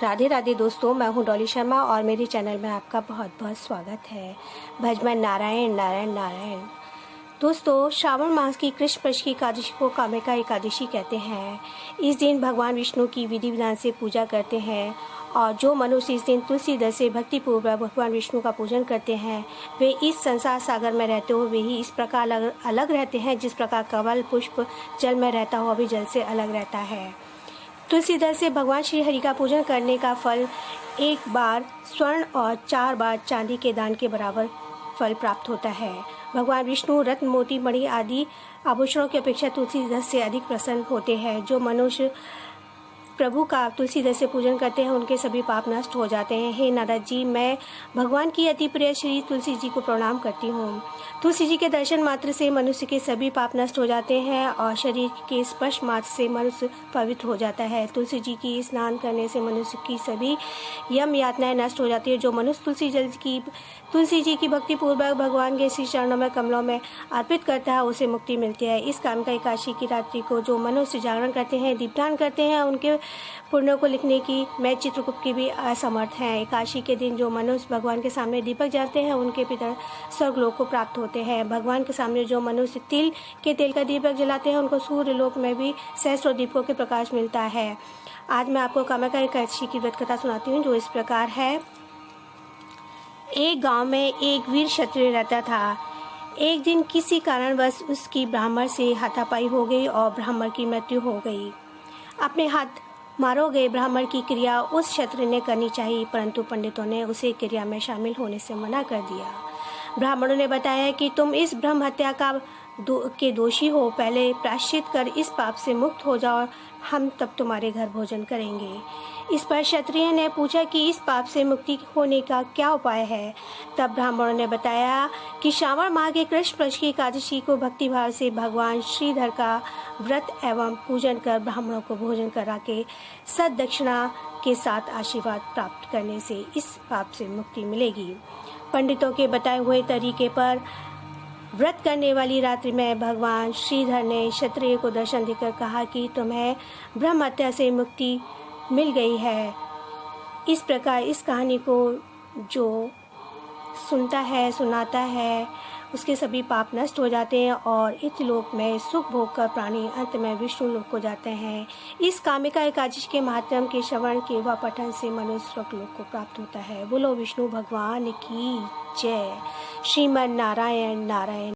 राधे राधे दोस्तों, मैं हूं डॉली शर्मा और मेरे चैनल में आपका बहुत बहुत स्वागत है। भजमन नारायण नारायण नारायण। दोस्तों, श्रावण मास की कृष्ण पक्ष की एकादशी को कामिका एकादशी कहते हैं। इस दिन भगवान विष्णु की विधि विधान से पूजा करते हैं और जो मनुष्य इस दिन तुलसी दल से भक्तिपूर्वक भगवान विष्णु का पूजन करते हैं वे इस संसार सागर में रहते हुए ही इस प्रकार अलग रहते हैं जिस प्रकार कमल पुष्प जल में रहता हुआ भी जल से अलग रहता है। तुलसी दल से भगवान श्री हरि का पूजन करने का फल 1 बार स्वर्ण और 4 बार चांदी के दान के बराबर फल प्राप्त होता है। भगवान विष्णु रत्न मोती मणि आदि आभूषणों की अपेक्षा तुलसी दल से अधिक प्रसन्न होते हैं। जो मनुष्य प्रभु का तुलसी दल से पूजन करते हैं उनके सभी पाप नष्ट हो जाते हैं। हे नारद जी, मैं भगवान की अति प्रिय श्री तुलसी जी को प्रणाम करती हूँ। तुलसी जी के दर्शन मात्र से मनुष्य के सभी पाप नष्ट हो जाते हैं और शरीर के स्पर्श मात्र से मनुष्य पवित्र हो जाता है। तुलसी जी की स्नान करने से मनुष्य की सभी यम यातनाएं नष्ट हो जाती है। जो मनुष्य तुलसी जी की भक्ति पूर्वक भगवान के श्री चरणों में कमलों में अर्पित करता है उसे मुक्ति मिलती है। इस कामिका एकादशी की रात्रि को जो मनुष्य जागरण करते हैं, दीपदान करते हैं, उनके पुण्यों को लिखने की मैं चित्रगुप्त की भी असमर्थ हैं। एकादशी के दिन जो मनुष्य भगवान के सामने दीपक जलाते हैं उनके पितर स्वर्गलोक को प्राप्त होते हैं। भगवान के सामने जो मनुष्य तिल के तेल का दीपक जलाते हैं उनको सूर्य लोक में भी सहस्त्रों दीपकों के प्रकाश मिलता है। आज मैं आपको कामिका एकादशी की व्रत कथा सुनाती हूँ जो इस प्रकार है। एक गांव में एक वीर क्षत्रिय रहता था। एक दिन किसी कारणवश उसकी ब्राह्मण से हाथापाई हो गई और ब्राह्मण की मृत्यु हो गई। अपने हाथ मारो गए ब्राह्मण की क्रिया उस क्षत्रिय ने करनी चाहिए, परंतु पंडितों ने उसे क्रिया में शामिल होने से मना कर दिया। ब्राह्मणों ने बताया कि तुम इस ब्रह्म हत्या के दोषी हो, पहले प्रायश्चित कर इस पाप से मुक्त हो जाओ, हम तब तुम्हारे घर भोजन करेंगे। इस पर क्षत्रिय ने पूछा कि इस पाप से मुक्ति होने का क्या उपाय है। तब ब्राह्मणों ने बताया कि श्रावण माह के कृष्ण पक्ष की एकादशी को भक्तिभाव से भगवान श्रीधर का व्रत एवं पूजन कर ब्राह्मणों को भोजन करा के सद्दक्षिणा के साथ आशीर्वाद प्राप्त करने से इस पाप से मुक्ति मिलेगी। पंडितों के बताए हुए तरीके पर व्रत करने वाली रात्रि में भगवान श्रीधर ने क्षत्रिय को दर्शन देकर कहा कि तुम्हें ब्रह्म हत्या से मुक्ति मिल गई है। इस प्रकार इस कहानी को जो सुनता है, सुनाता है, उसके सभी पाप नष्ट हो जाते हैं और इस लोक में सुख भोग कर प्राणी अंत में विष्णु लोक को जाते हैं। इस कामिका एकादशी के महात्म्य के श्रवण के व पठन से मनुष्य स्वर्ग लोक को प्राप्त होता है। बोलो विष्णु भगवान की जय। श्रीमन नारायण नारायण।